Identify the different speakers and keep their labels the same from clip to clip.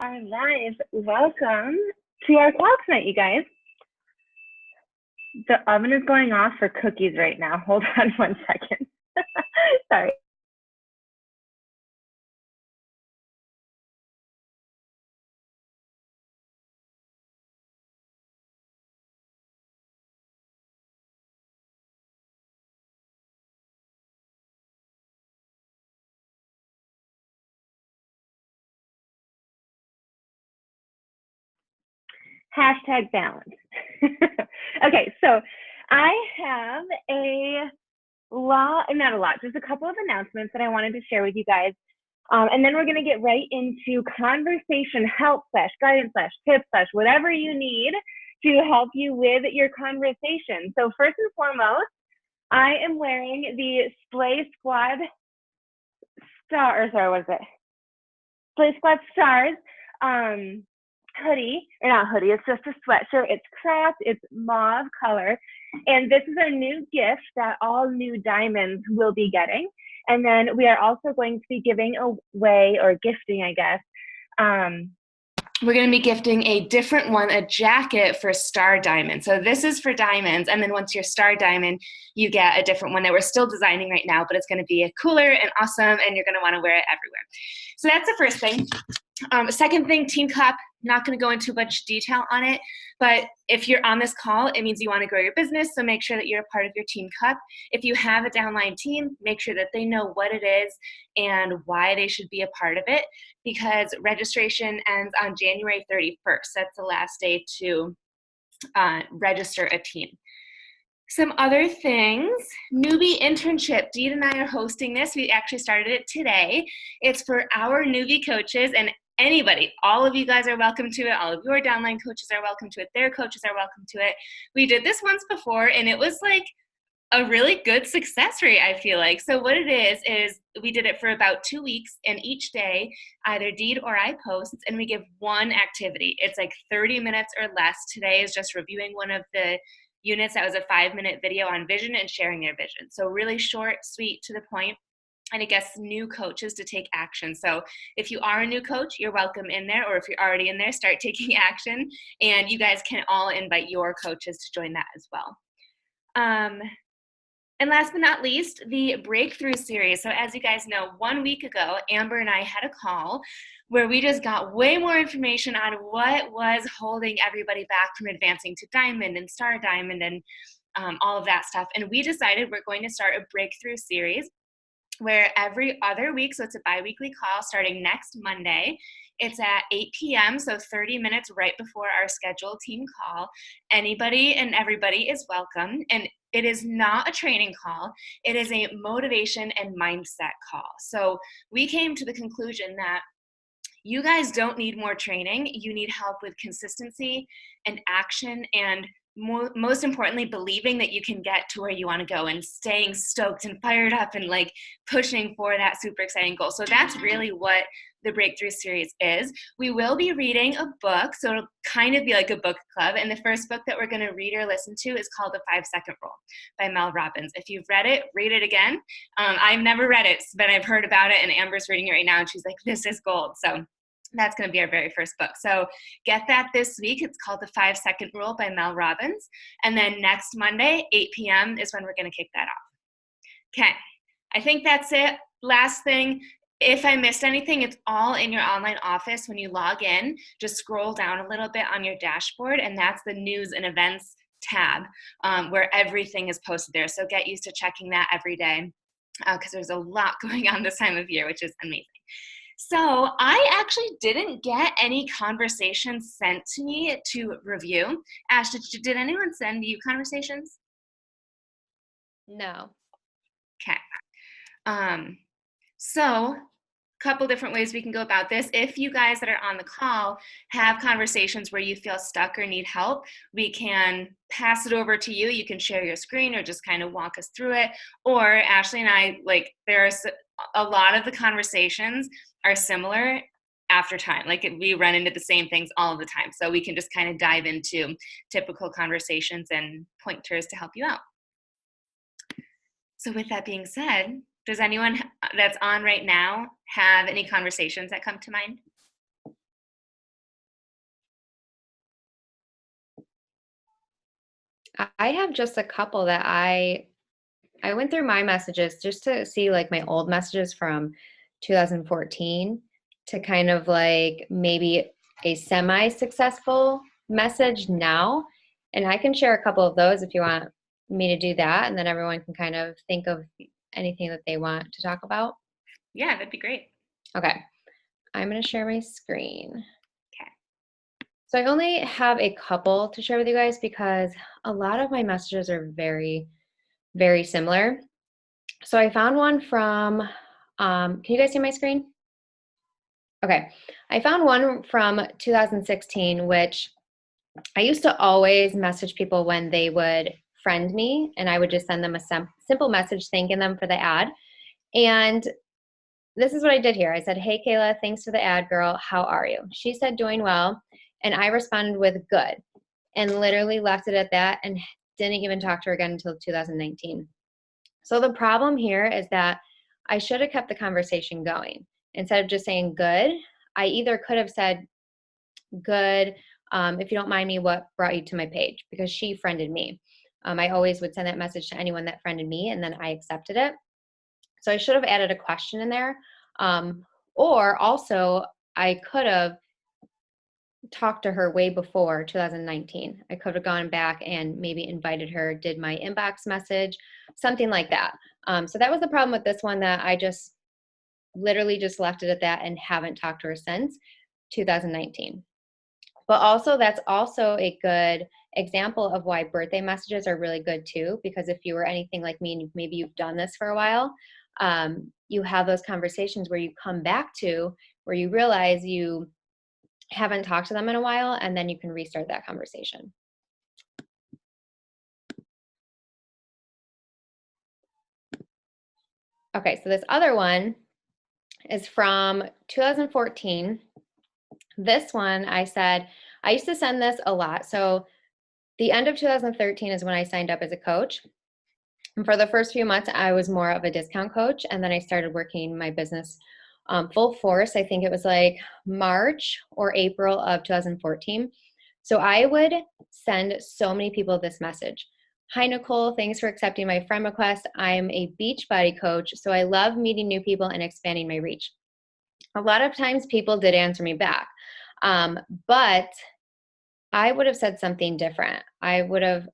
Speaker 1: are live. Welcome to our call tonight, you guys. The oven is going off for cookies right now. Hold on one second. Sorry. Hashtag balance. Okay, so I have just a couple of announcements that I wanted to share with you guys. And then we're going to get right into conversation help / guidance / tips / whatever you need to help you with your conversation. So first and foremost, I am wearing the Splay Squad Splay Squad Stars hoodie, or not hoodie, it's just a sweatshirt. It's cropped, it's mauve color. And this is our new gift that all new diamonds will be getting. And then we are also going to be giving away, or gifting, I guess. We're going to be gifting a different one, a jacket for Star Diamond. So this is for diamonds. And then once you're Star Diamond, you get a different one that we're still designing right now, but it's going to be cooler and awesome, and you're going to want to wear it everywhere. So that's the first thing. Second thing, Team Cup, not going to go into much detail on it, but if you're on this call, it means you want to grow your business, so make sure that you're a part of your Team Cup. If you have a downline team, make sure that they know what it is and why they should be a part of it, because registration ends on January 31st. That's the last day to register a team. Some other things, newbie internship. Deed and I are hosting this. We actually started it today. It's for our newbie coaches, and anybody, all of you guys are welcome to it. All of your downline coaches are welcome to it. Their coaches are welcome to it. We did this once before, and it was like a really good success rate, I feel like. So what it is we did it for about 2 weeks, and each day, either Deed or I post, and we give one activity. It's like 30 minutes or less. Today is just reviewing one of the units. That was a 5-minute video on vision and sharing their vision. So really short, sweet, to the point, and it gets new coaches to take action. So if you are a new coach, you're welcome in there, or if you're already in there, start taking action, and you guys can all invite your coaches to join that as well. And last but not least, the Breakthrough Series. So as you guys know, 1 week ago, Amber and I had a call where we just got way more information on what was holding everybody back from advancing to Diamond and Star Diamond and all of that stuff. And we decided we're going to start a Breakthrough Series where every other week, so it's a bi-weekly call starting next Monday. It's at 8 p.m., so 30 minutes right before our scheduled team call. Anybody and everybody is welcome. And it is not a training call. It is a motivation and mindset call. So we came to the conclusion that you guys don't need more training. You need help with consistency and action, and most importantly, believing that you can get to where you want to go and staying stoked and fired up and like pushing for that super exciting goal. So that's really what the Breakthrough Series is. We will be reading a book, so it'll kind of be like a book club. And the first book that we're going to read or listen to is called The 5-Second Rule by Mel Robbins. If you've read it, read it again. I've never read it, but I've heard about it, and Amber's reading it right now, and she's like, this is gold. So that's going to be our very first book. So get that this week. It's called The 5-Second Rule by Mel Robbins. And then next Monday, 8 p.m. is when we're going to kick that off. Okay, I think that's it. Last thing, if I missed anything, it's all in your online office. When you log in, just scroll down a little bit on your dashboard, and that's the news and events tab where everything is posted there. So get used to checking that every day because there's a lot going on this time of year, which is amazing. So I actually didn't get any conversations sent to me to review. Ash, did anyone send you conversations?
Speaker 2: No.
Speaker 1: Okay. So a couple different ways we can go about this. If you guys that are on the call have conversations where you feel stuck or need help, we can pass it over to you. You can share your screen or just kind of walk us through it. Or Ashley and I, there's a lot of the conversations are similar after time. We run into the same things all the time. So we can just kind of dive into typical conversations and pointers to help you out. So with that being said, does anyone that's on right now have any conversations that come to mind?
Speaker 2: I have just a couple that I went through my messages just to see like my old messages from 2014 to kind of like maybe a semi-successful message now. And I can share a couple of those if you want me to do that, and then everyone can kind of think of anything that they want to talk about.
Speaker 1: Yeah, that'd be great.
Speaker 2: Okay, I'm going to share my screen.
Speaker 1: Okay.
Speaker 2: So I only have a couple to share with you guys because a lot of my messages are very, very similar. So I found one from, can you guys see my screen? Okay, I found one from 2016, which I used to always message people when they would friend me, and I would just send them a simple message thanking them for the ad. And this is what I did here. I said, "Hey, Kayla, thanks for the ad, girl. How are you?" She said, "Doing well." And I responded with "good," and literally left it at that and didn't even talk to her again until 2019. So the problem here is that I should have kept the conversation going. Instead of just saying good, I either could have said, "Good, if you don't mind me, what brought you to my page?" Because she friended me. I always would send that message to anyone that friended me, and then I accepted it. So I should have added a question in there. Or also, I could have talked to her way before 2019. I could have gone back and maybe invited her, did my inbox message, something like that. So that was the problem with this one, that I just literally just left it at that and haven't talked to her since 2019. But also, that's also a good example of why birthday messages are really good too, because if you were anything like me and maybe you've done this for a while, you have those conversations where you come back to, where you realize you haven't talked to them in a while, and then you can restart that conversation. Okay, so this other one is from 2014. This one, I said, I used to send this a lot. So the end of 2013 is when I signed up as a coach. And for the first few months, I was more of a discount coach. And then I started working my business full force. I think it was like March or April of 2014. So I would send so many people this message. "Hi, Nicole. Thanks for accepting my friend request. I'm a Beachbody coach, so I love meeting new people and expanding my reach." A lot of times people did answer me back, but I would have said something different. I would have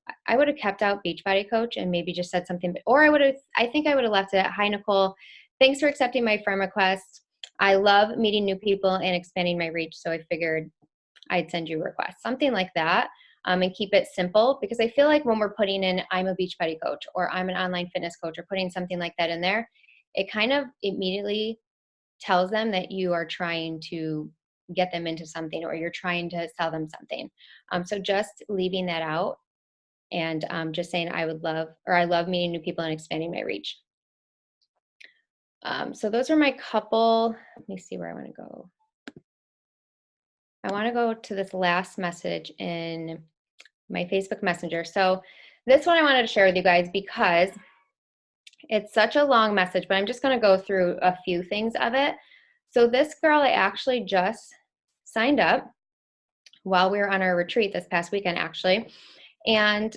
Speaker 2: kept out Beachbody coach and maybe just said something, or I think I would have left it at, "Hi, Nicole. Thanks for accepting my friend request. I love meeting new people and expanding my reach, so I figured I'd send you a request," something like that, and keep it simple, because I feel like when we're putting in, "I'm a Beachbody coach," or "I'm an online fitness coach," or putting something like that in there, it kind of immediately tells them that you are trying to get them into something, or you're trying to sell them something. So just leaving that out, and just saying, "I would love," or "I love meeting new people and expanding my reach." So those are my couple. Let me see where I want to go. I want to go to this last message in my Facebook Messenger. So this one I wanted to share with you guys because it's such a long message, but I'm just going to go through a few things of it. So this girl, I actually just signed up while we were on our retreat this past weekend, actually. And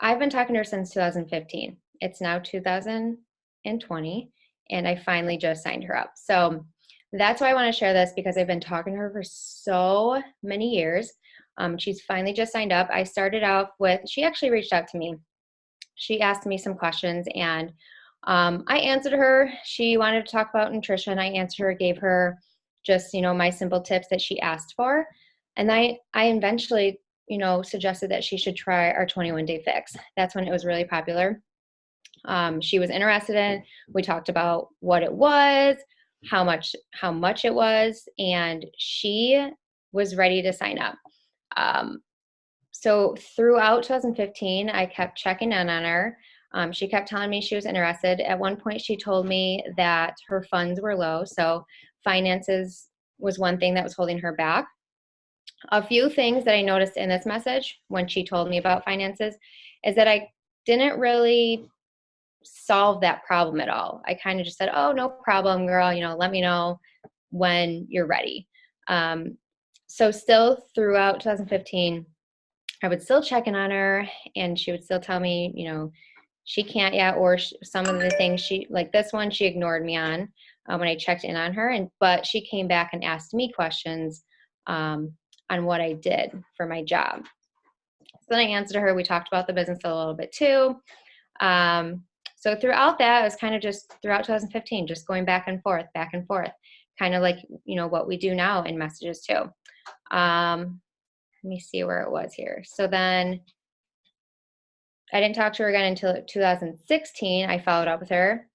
Speaker 2: I've been talking to her since 2015. It's now 2020, and I finally just signed her up. So that's why I want to share this, because I've been talking to her for so many years. She's finally just signed up. I started off with, she actually reached out to me. She asked me some questions, and I answered her. She wanted to talk about nutrition. I answered her, gave her just, my simple tips that she asked for. And I eventually, suggested that she should try our 21-day fix. That's when it was really popular. She was interested in. We talked about what it was, how much it was, and she was ready to sign up. So throughout 2015, I kept checking in on her. She kept telling me she was interested. At one point, she told me that her funds were low, so finances was one thing that was holding her back. A few things that I noticed in this message when she told me about finances is that I didn't really solve that problem at all. I kind of just said, "Oh, no problem, girl. Let me know when you're ready." So still throughout 2015, I would still check in on her, and she would still tell me, she can't yet, or some of the things like this one, she ignored me on when I checked in on her, but she came back and asked me questions on what I did for my job. So then I answered her. We talked about the business a little bit too. So throughout that, it was kind of just throughout 2015, just going back and forth, kind of like, what we do now in messages too. Let me see where it was here. So then I didn't talk to her again until 2016. I followed up with her.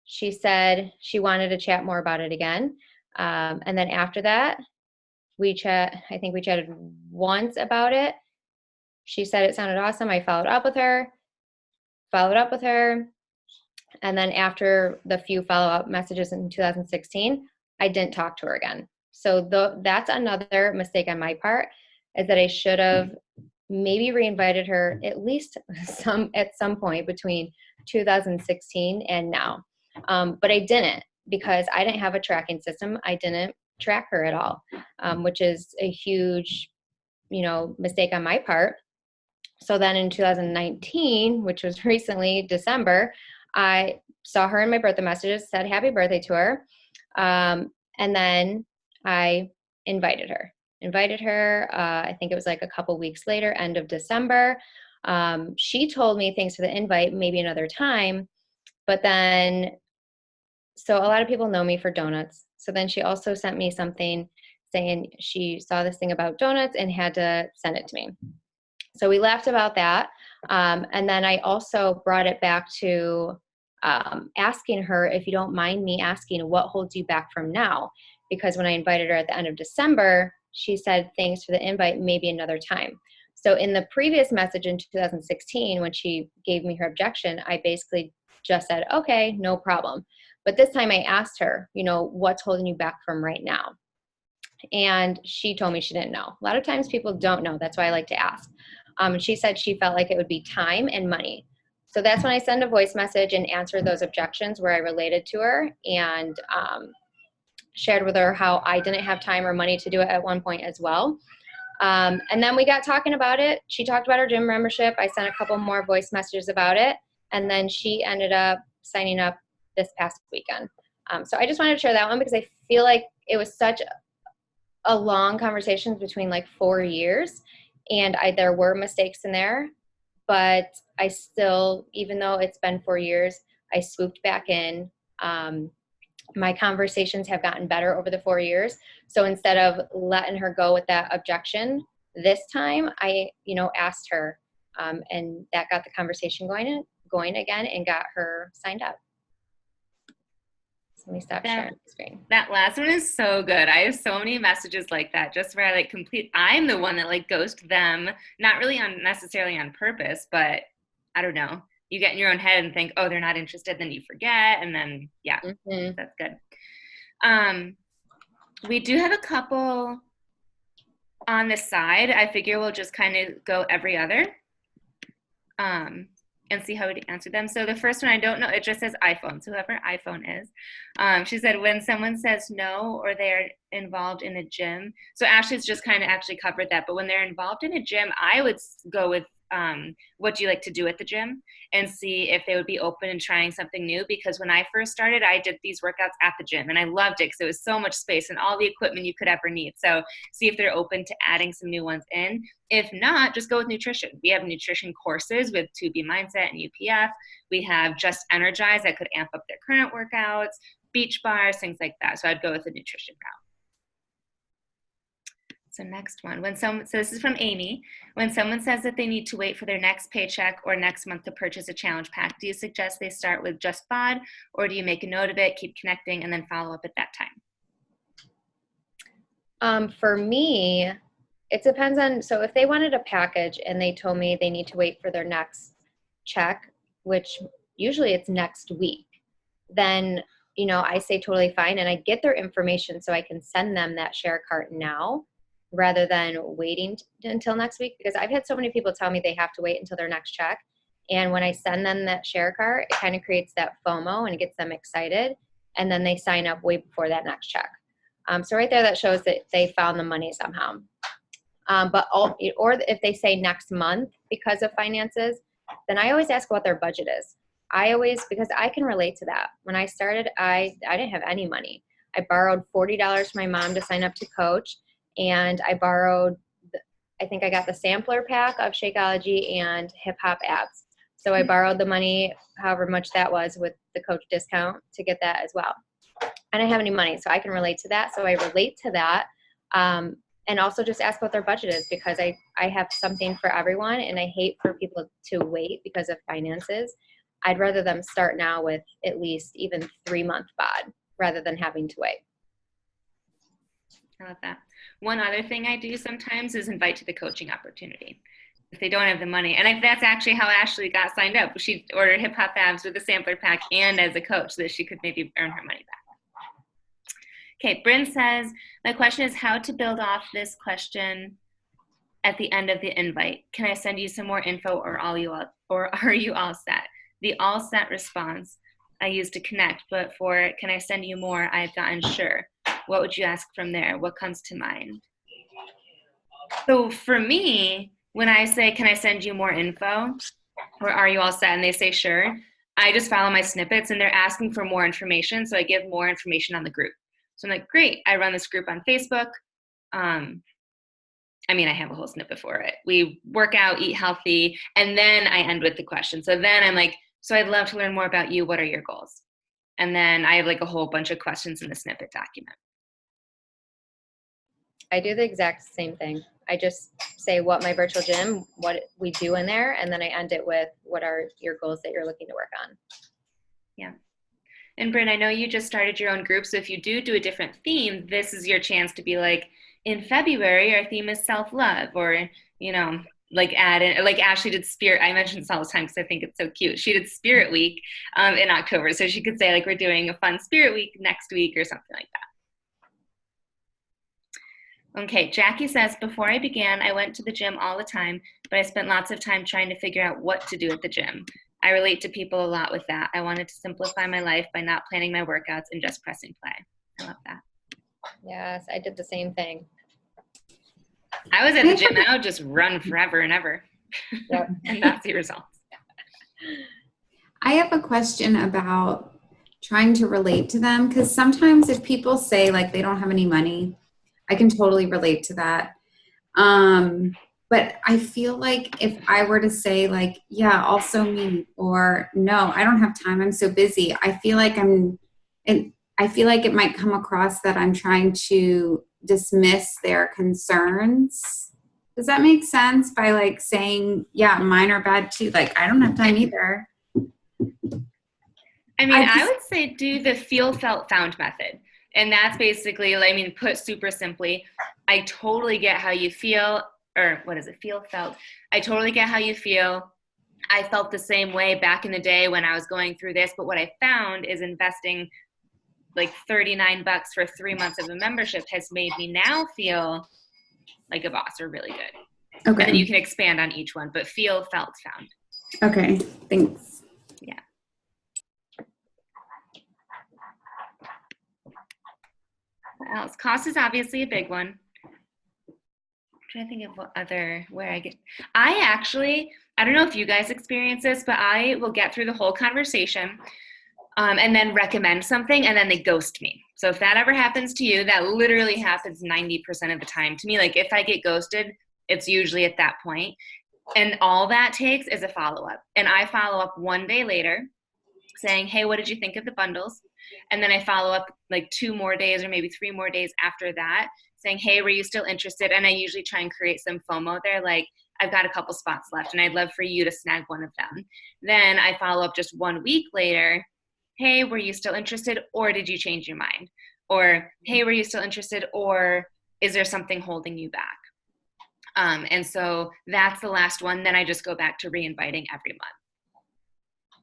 Speaker 2: She said she wanted to chat more about it again. And then after that, I think we chatted once about it. She said it sounded awesome. I followed up with her. And then after the few follow-up messages in 2016, I didn't talk to her again. So that's another mistake on my part, is that I should have maybe reinvited her at least at some point between 2016 and now. But I didn't, because I didn't have a tracking system. I didn't track her at all, which is a huge, mistake on my part. So then in 2019, which was recently December, I saw her in my birthday messages, said happy birthday to her. And then I invited her. I think it was like a couple weeks later, end of December. She told me thanks for the invite, maybe another time. But then, so a lot of people know me for donuts. So then she also sent me something saying she saw this thing about donuts and had to send it to me. So we laughed about that. And then I also brought it back to asking her, if you don't mind me asking, what holds you back from now? Because when I invited her at the end of December, she said, thanks for the invite, maybe another time. So in the previous message in 2016, when she gave me her objection, I basically just said, okay, no problem. But this time I asked her, what's holding you back from right now? And she told me she didn't know. A lot of times people don't know. That's why I like to ask. She said she felt like it would be time and money. So that's when I send a voice message and answer those objections, where I related to her and shared with her how I didn't have time or money to do it at one point as well. And then we got talking about it. She talked about her gym membership. I sent a couple more voice messages about it. And then she ended up signing up this past weekend. So I just wanted to share that one, because I feel like it was such a long conversation, between like 4 years. And there were mistakes in there, but I still, even though it's been 4 years, I swooped back in. My conversations have gotten better over the 4 years. So instead of letting her go with that objection, this time I, asked her, and that got the conversation going again and got her signed up. So let me stop sharing the screen.
Speaker 1: That last one is so good. I have so many messages like that, just where I'm the one that ghost them, not really necessarily on purpose, but I don't know. You get in your own head and think, oh, they're not interested, then you forget, and then that's good. We do have a couple on the side. I figure we'll just kind of go every other and see how we answer them. So the first one, I don't know, it just says iPhone, so whoever iPhone is. She said, when someone says no, or they're involved in a gym, so Ashley's just kind of actually covered that, but when they're involved in a gym, I would go with what do you like to do at the gym, and see if they would be open and trying something new. Because when I first started, I did these workouts at the gym and I loved it because it was so much space and all the equipment you could ever need. So see if they're open to adding some new ones in. If not, just go with nutrition. We have nutrition courses with 2B Mindset and UPF. We have Just Energize that could amp up their current workouts, beach bars, things like that. So I'd go with the nutrition route. So next one, so this is from Amy. When someone says that they need to wait for their next paycheck or next month to purchase a challenge pack, do you suggest they start with just BOD, or do you make a note of it, keep connecting, and then follow up at that
Speaker 2: time? For me, it depends on, so if they wanted a package and they told me they need to wait for their next check, which usually it's next week, then, I say totally fine, and I get their information so I can send them that share cart now, rather than waiting until next week. Because I've had so many people tell me they have to wait until their next check. And when I send them that share cart, it kind of creates that FOMO and it gets them excited. And then they sign up way before that next check. So right there, that shows that they found the money somehow. Or if they say next month because of finances, then I always ask what their budget is. Because I can relate to that. When I started, I didn't have any money. I borrowed $40 from my mom to sign up to coach, and I think I got the sampler pack of Shakeology and Hip Hop Abs. So I borrowed the money, however much that was, with the coach discount to get that as well. I didn't have any money, so I can relate to that. So I relate to that. And also just ask what their budget is, because I have something for everyone, and I hate for people to wait because of finances. I'd rather them start now with at least even 3-month bod rather than having to wait.
Speaker 1: I love that. One other thing I do sometimes is invite to the coaching opportunity if they don't have the money. And that's actually how Ashley got signed up. She ordered Hip Hop Abs with a sampler pack and as a coach so that she could maybe earn her money back. Okay, Bryn says, my question is how to build off this question at the end of the invite. Can I send you some more info, or are you all set? The all set response I use to connect, but for can I send you more, I've gotten sure. What would you ask from there? What comes to mind? So for me, when I say, can I send you more info, or are you all set? And they say, sure. I just follow my snippets, and they're asking for more information. So I give more information on the group. So I'm like, great. I run this group on Facebook. I have a whole snippet for it. We work out, eat healthy, and then I end with the question. So then I'm like, so I'd love to learn more about you. What are your goals? And then I have like a whole bunch of questions in the snippet document.
Speaker 2: I do the exact same thing. I just say what my virtual gym, what we do in there, and then I end it with what are your goals that you're looking to work on.
Speaker 1: Yeah. And Bryn, I know you just started your own group, so if you do a different theme, this is your chance to be like, in February, our theme is self-love, or, like add in, like Ashley did Spirit. I mention this all the time because I think it's so cute. She did Spirit Week in October. So she could say like, we're doing a fun Spirit Week next week or something like that. Okay, Jackie says, before I began, I went to the gym all the time, but I spent lots of time trying to figure out what to do at the gym. I relate to people a lot with that. I wanted to simplify my life by not planning my workouts and just pressing play. I love that.
Speaker 2: Yes, I did the same thing.
Speaker 1: I was at the gym and I would just run forever and ever. Yep. And not see results.
Speaker 3: I have a question about trying to relate to them, because sometimes if people say like they don't have any money, I can totally relate to that. But I feel like if I were to say like, yeah, also me, or no, I don't have time, I'm so busy, I feel like it might come across that I'm trying to dismiss their concerns. Does that make sense? By like saying, yeah, mine are bad too. Like, I don't have time either.
Speaker 1: I would say do the feel, felt, found method. And that's basically, put super simply, I totally get how you feel, or what is it? Feel, felt. I totally get how you feel. I felt the same way back in the day when I was going through this, but what I found is investing like $39 for 3 months of a membership has made me now feel like a boss, or really good. Okay. And then you can expand on each one, but feel, felt, found.
Speaker 3: Okay, thanks.
Speaker 1: Yeah. What else? Cost is obviously a big one. I'm trying to think of I don't know if you guys experience this, but I will get through the whole conversation and then recommend something, and then they ghost me. So if that ever happens to you, that literally happens 90% of the time to me. Like if I get ghosted, it's usually at that point. And all that takes is a follow-up. And I follow up 1 day later saying, hey, what did you think of the bundles? And then I follow up like 2 more days or maybe 3 more days after that saying, hey, were you still interested? And I usually try and create some FOMO there, like I've got a couple spots left and I'd love for you to snag one of them. Then I follow up just 1 week later, hey, were you still interested, or did you change your mind? Or, hey, were you still interested, or is there something holding you back? And so that's the last one. Then I just go back to re-inviting every month.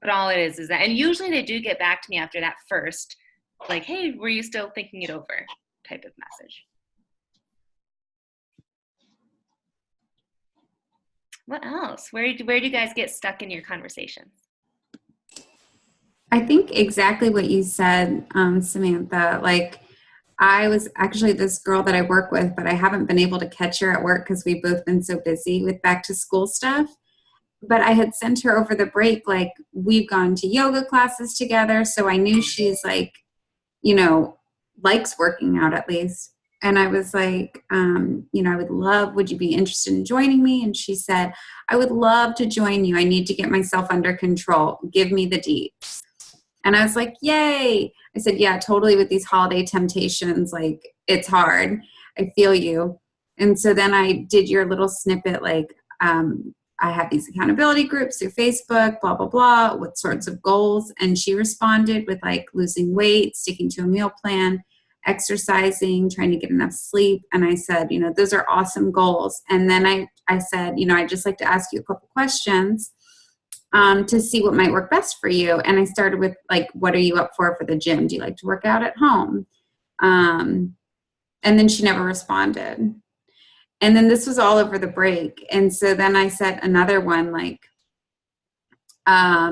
Speaker 1: But all it is that, and usually they do get back to me after that first, like, hey, were you still thinking it over type of message. What else? Where do you guys get stuck in your conversations?
Speaker 3: I think exactly what you said, Samantha. Like, I was actually this girl that I work with, but I haven't been able to catch her at work because we've both been so busy with back to school stuff. But I had sent her over the break, like, we've gone to yoga classes together. So I knew she's like, you know, likes working out at least. And I was like, would you be interested in joining me? And she said, I would love to join you. I need to get myself under control. Give me the deets. And I was like, yay. I said, yeah, totally. With these holiday temptations, like, it's hard. I feel you. And so then I did your little snippet, like, I have these accountability groups through Facebook, blah, blah, blah, what sorts of goals. And she responded with like losing weight, sticking to a meal plan, exercising, trying to get enough sleep. And I said, those are awesome goals. And then I said, I'd just like to ask you a couple questions to see what might work best for you. And I started with like, what are you up for the gym? Do you like to work out at home? And then she never responded. And then this was all over the break. And so then I said another one, like, I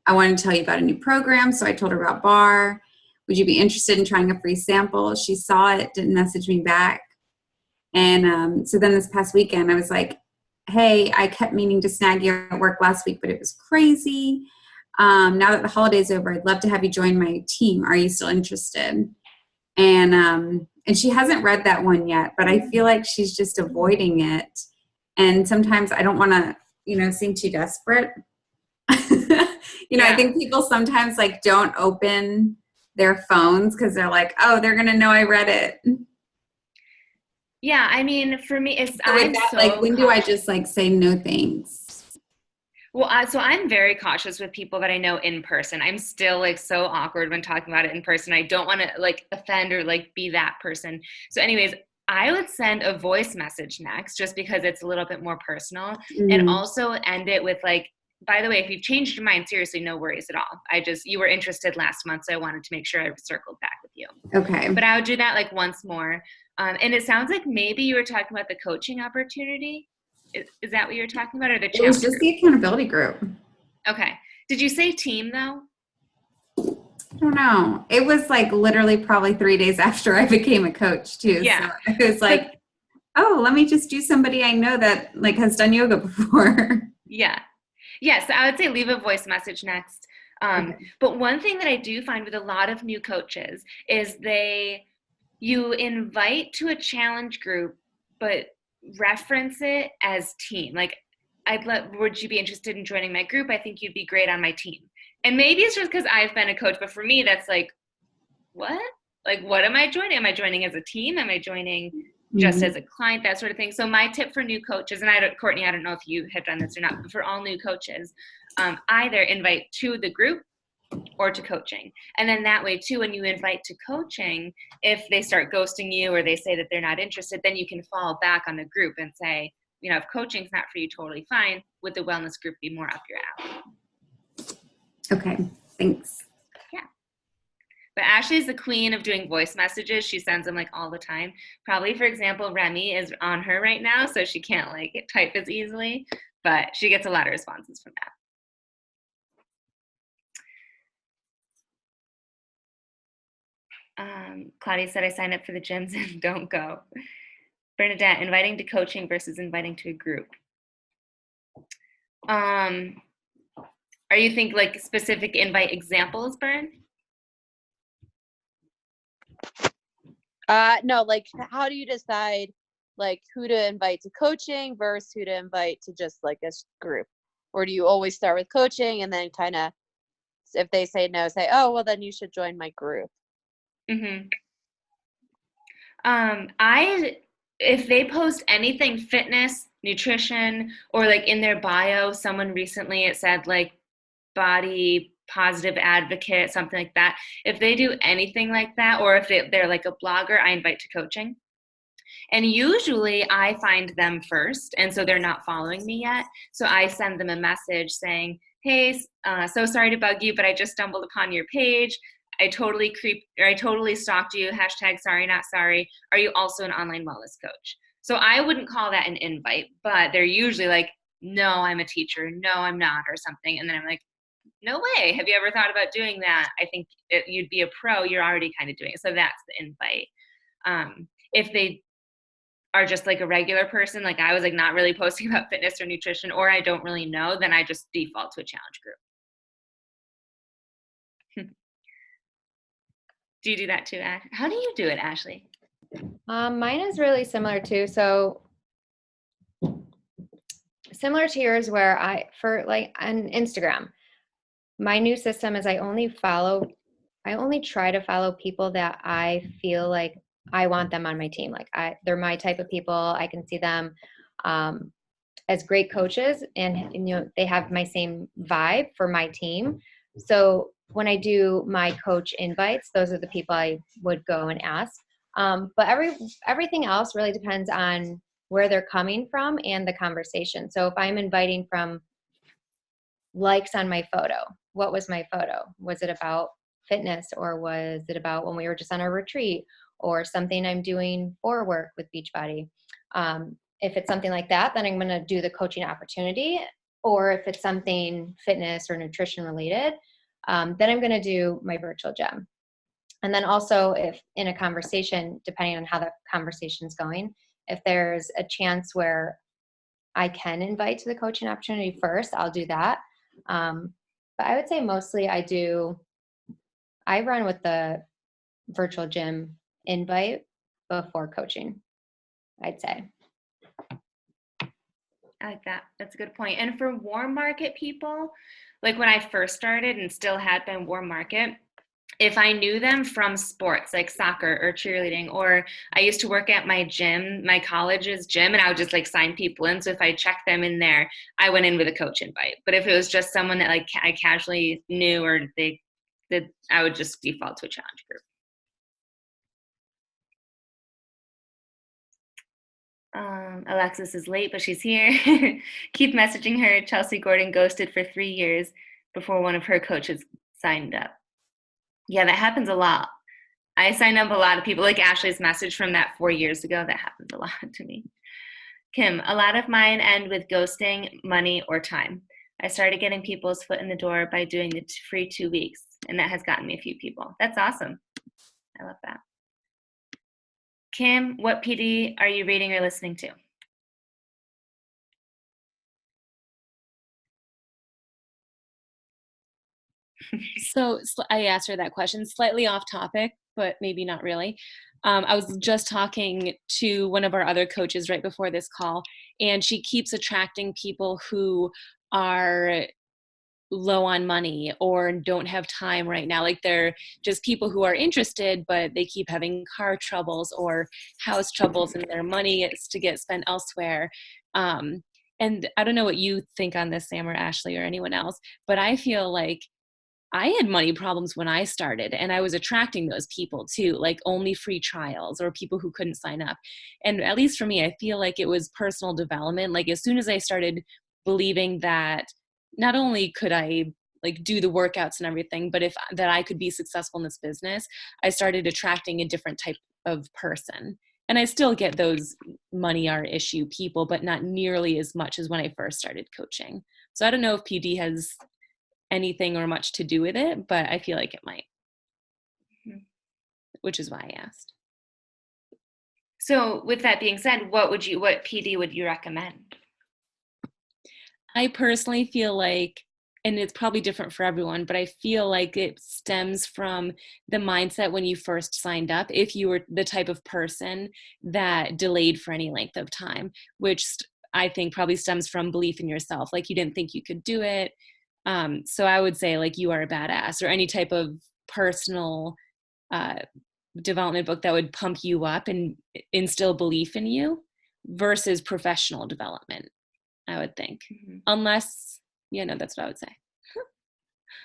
Speaker 3: want to tell you about a new program. So I told her about Bar. Would you be interested in trying a free sample? She saw it, didn't message me back. And so then this past weekend, I was like, hey, I kept meaning to snag you at work last week, but it was crazy. Now that the holiday's over, I'd love to have you join my team. Are you still interested? And she hasn't read that one yet, but I feel like she's just avoiding it. And sometimes I don't want to, seem too desperate.
Speaker 1: Yeah.
Speaker 3: I think people sometimes like don't open their phones because they're like, oh, they're going to know I read it.
Speaker 1: Yeah. I mean, for me, it's,
Speaker 3: when do I just like say no thanks?
Speaker 1: Well, so I'm very cautious with people that I know in person. I'm still like so awkward when talking about it in person. I don't want to like offend or like be that person. So anyways, I would send a voice message next just because it's a little bit more personal, and also end it with like, by the way, if you've changed your mind, seriously, no worries at all. You were interested last month, so I wanted to make sure I circled back with you.
Speaker 3: Okay.
Speaker 1: But I would do that like once more. And it sounds like maybe you were talking about the coaching opportunity. Is that what you're talking about, or the chapter?
Speaker 3: It was just the accountability group.
Speaker 1: Okay. Did you say team though?
Speaker 3: I don't know. It was like literally probably 3 days after I became a coach too.
Speaker 1: Yeah.
Speaker 3: So it was like, oh, let me just do somebody I know that like has done yoga before.
Speaker 1: Yeah. Yes. I would say leave a voice message next.
Speaker 3: Okay.
Speaker 1: But one thing that I do find with a lot of new coaches is you invite to a challenge group, but reference it as team. Like, would you be interested in joining my group? I think you'd be great on my team. And maybe it's just because I've been a coach, but for me, that's like, what? Like, what am I joining? Am I joining as a team? Am I joining just as a client? That sort of thing. So my tip for new coaches, and Courtney, I don't know if you have done this or not, but for all new coaches, either invite to the group or to coaching. And then that way too, when you invite to coaching, if they start ghosting you or they say that they're not interested, then you can fall back on the group and say, if coaching's not for you, totally fine. Would the wellness group be more up your alley?
Speaker 3: Okay, thanks.
Speaker 1: Yeah. But Ashley's the queen of doing voice messages. She sends them like all the time. Probably, for example, Remy is on her right now, so she can't like type as easily, but she gets a lot of responses from that. Claudia said, I signed up for the gyms and don't go. Bernadette, inviting to coaching versus inviting to a group. Are you think like specific invite examples, Bern?
Speaker 4: No, like how do you decide like who to invite to coaching versus who to invite to just like a group? Or do you always start with coaching and then kind of, if they say no, say, oh, well, then you should join my group?
Speaker 1: Mm-hmm. If they post anything fitness, nutrition, or like in their bio, someone recently, it said like body positive advocate, something like that. If they do anything like that, or if they're like a blogger, I invite to coaching. And usually I find them first, and so they're not following me yet. So I send them a message saying, hey, so sorry to bug you, but I just stumbled upon your page. I totally stalked you, #sorry not sorry. Are you also an online wellness coach? So I wouldn't call that an invite, but they're usually like, no, I'm a teacher. No, I'm not, or something. And then I'm like, no way. Have you ever thought about doing that? I think you'd be a pro. You're already kind of doing it. So that's the invite. If they are just like a regular person, like I was like not really posting about fitness or nutrition, or I don't really know, then I just default to a challenge group. Do you do that too, Ash? How do you do it, Ashley?
Speaker 2: Mine is really similar too. So similar to yours, where for like on Instagram, my new system is I only try to follow people that I feel like I want them on my team. Like they're my type of people. I can see them as great coaches, and you know, they have my same vibe for my team. So when I do my coach invites, those are the people I would go and ask. But everything else really depends on where they're coming from and the conversation. So if I'm inviting from likes on my photo, what was my photo? Was it about fitness, or was it about when we were just on a retreat, or something I'm doing for work with Beachbody? If it's something like that, then I'm going to do the coaching opportunity. Or if it's something fitness or nutrition related, then I'm going to do my virtual gym. And then also, if in a conversation, depending on how the conversation is going, if there's a chance where I can invite to the coaching opportunity first, I'll do that. But I would say mostly I run with the virtual gym invite before coaching, I'd say.
Speaker 1: I like that. That's a good point. And for warm market people, like when I first started and still had been warm market, if I knew them from sports like soccer or cheerleading, or I used to work at my gym, my college's gym, and I would just like sign people in. So if I checked them in there, I went in with a coach invite. But if it was just someone that like I casually knew, or they did, I would just default to a challenge group. Alexis is late, but she's here. Keep messaging her. Chelsea Gordon ghosted for 3 years before one of her coaches signed up. Yeah, that happens a lot. I sign up a lot of people, like Ashley's message from that 4 years ago. That happens a lot to me. Kim, a lot of mine end with ghosting, money, or time. I started getting people's foot in the door by doing the free 2 weeks, and that has gotten me a few people. That's awesome. I love that. Kim, what PD are you reading or listening to?
Speaker 5: So I asked her that question, slightly off topic, but maybe not really. I was just talking to one of our other coaches right before this call, and she keeps attracting people who are low on money or don't have time right now. Like they're just people who are interested, but they keep having car troubles or house troubles, and their money is to get spent elsewhere. And I don't know what you think on this, Sam or Ashley or anyone else, but I feel like I had money problems when I started, and I was attracting those people too, like only free trials or people who couldn't sign up. And at least for me, I feel like it was personal development. Like as soon as I started believing that not only could I like do the workouts and everything, but that I could be successful in this business, I started attracting a different type of person. And I still get those money are issue people, but not nearly as much as when I first started coaching. So I don't know if PD has anything or much to do with it, but I feel like it might, which is why I asked.
Speaker 1: So with that being said, what PD would you recommend?
Speaker 5: I personally feel like, and it's probably different for everyone, but I feel like it stems from the mindset when you first signed up. If you were the type of person that delayed for any length of time, which I think probably stems from belief in yourself. Like you didn't think you could do it. So I would say like you are a badass, or any type of personal development book that would pump you up and instill belief in you versus professional development, I would think. Unless, that's what I would say.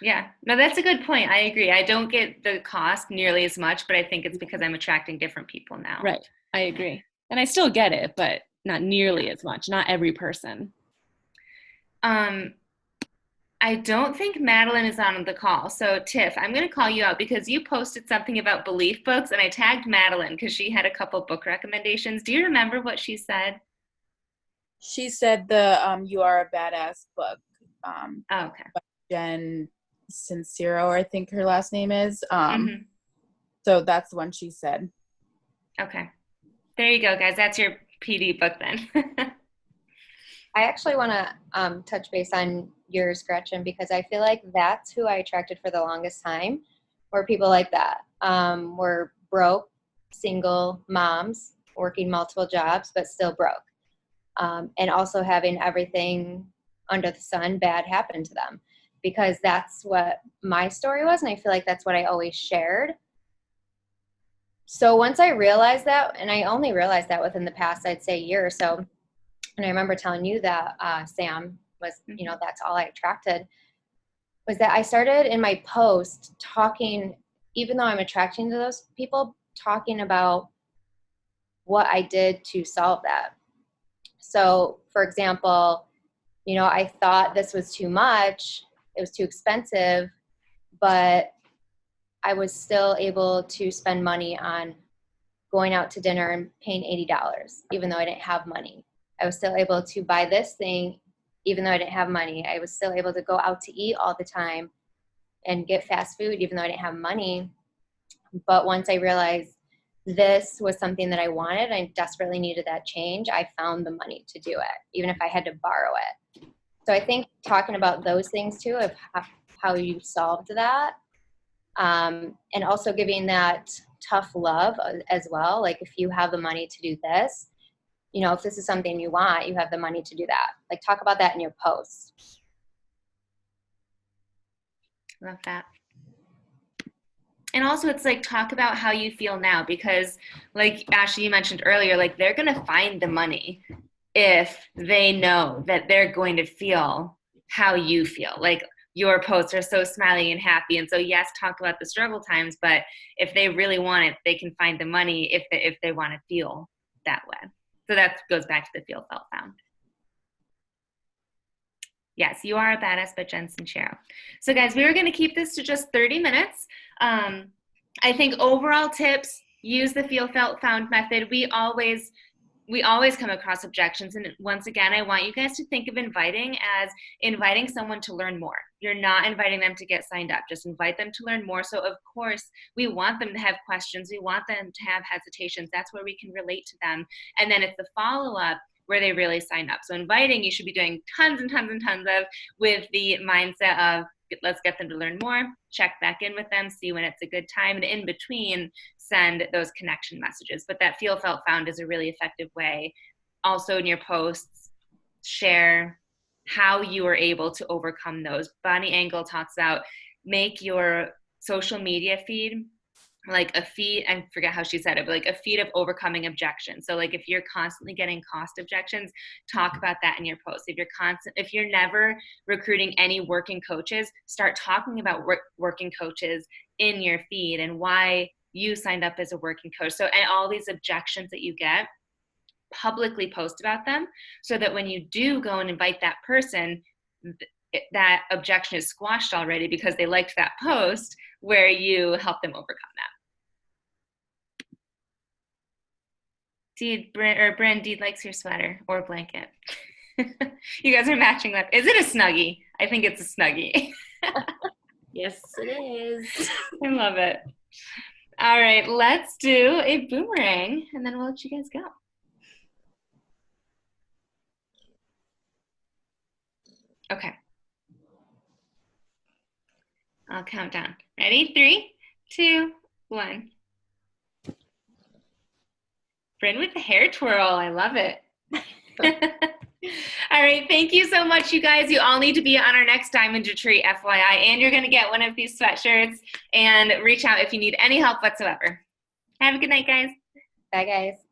Speaker 1: Yeah, no, that's a good point. I agree. I don't get the cost nearly as much, but I think it's because I'm attracting different people now.
Speaker 5: Right. I agree. And I still get it, but not nearly as much. Not every person.
Speaker 1: I don't think Madeline is on the call. So Tiff, I'm going to call you out because you posted something about belief books, and I tagged Madeline because she had a couple book recommendations. Do you remember what she said?
Speaker 6: She said the You Are a Badass book.
Speaker 1: Okay.
Speaker 6: By Jen Sincero, I think her last name is. So that's the one she said.
Speaker 1: Okay. There you go, guys. That's your PD book then.
Speaker 2: I actually want to touch base on yours, Gretchen, because I feel like that's who I attracted for the longest time, were people like that. Were broke, single moms, working multiple jobs, but still broke. And also having everything under the sun bad happen to them, because that's what my story was. And I feel like that's what I always shared. So once I realized that, and I only realized that within the past, I'd say year or so, and I remember telling you that, Sam, was, you know, that's all I attracted, was that I started in my post talking, even though I'm attracting to those people, talking about what I did to solve that. So, for example, you know, I thought this was too much, it was too expensive, but I was still able to spend money on going out to dinner and paying $80, even though I didn't have money. I was still able to buy this thing, even though I didn't have money. I was still able to go out to eat all the time and get fast food, even though I didn't have money. But once I realized this was something that I wanted, I desperately needed that change, I found the money to do it, even if I had to borrow it. So I think talking about those things too, of how you solved that, and also giving that tough love as well. Like, if you have the money to do this, you know, if this is something you want, you have the money to do that. Like, talk about that in your posts.
Speaker 1: Love that. And also, it's like, talk about how you feel now, because like Ashley, you mentioned earlier, like, they're going to find the money if they know that they're going to feel how you feel. Like, your posts are so smiley and happy. And so, yes, talk about the struggle times, but if they really want it, they can find the money if they want to feel that way. So that goes back to the feel, felt, found. Yes, you are a badass, but Jensen Shero. So guys, we were going to keep this to just 30 minutes. I think overall tips, use the feel, felt, found method. We always come across objections. And once again, I want you guys to think of inviting as inviting someone to learn more. You're not inviting them to get signed up. Just invite them to learn more. So of course, we want them to have questions. We want them to have hesitations. That's where we can relate to them. And then it's the follow-up where they really sign up. So inviting, you should be doing tons and tons and tons of, with the mindset of, let's get them to learn more, check back in with them, see when it's a good time, and in between, send those connection messages. But that feel, felt, found is a really effective way. Also, in your posts, share how you were able to overcome those. Bonnie Engel talks about, make your social media feed like a feed, I forget how she said it, but like a feed of overcoming objections. So like, if you're constantly getting cost objections, talk about that in your post. If you're never recruiting any working coaches, start talking about working coaches in your feed and why you signed up as a working coach. So, and all these objections that you get, publicly post about them, so that when you do go and invite that person, that objection is squashed already because they liked that post where you help them overcome that. Bryn, Deed likes your sweater or blanket. You guys are matching that. Is it a Snuggie? I think it's a Snuggie.
Speaker 6: Yes, it is.
Speaker 1: I love it. All right, let's do a boomerang, and then we'll let you guys go. Okay. I'll count down. Ready? 3, 2, 1. Bryn with the hair twirl. I love it. All right. Thank you so much, you guys. You all need to be on our next Diamond Retreat, FYI, and you're going to get one of these sweatshirts, and reach out if you need any help whatsoever. Have a good night, guys.
Speaker 2: Bye, guys.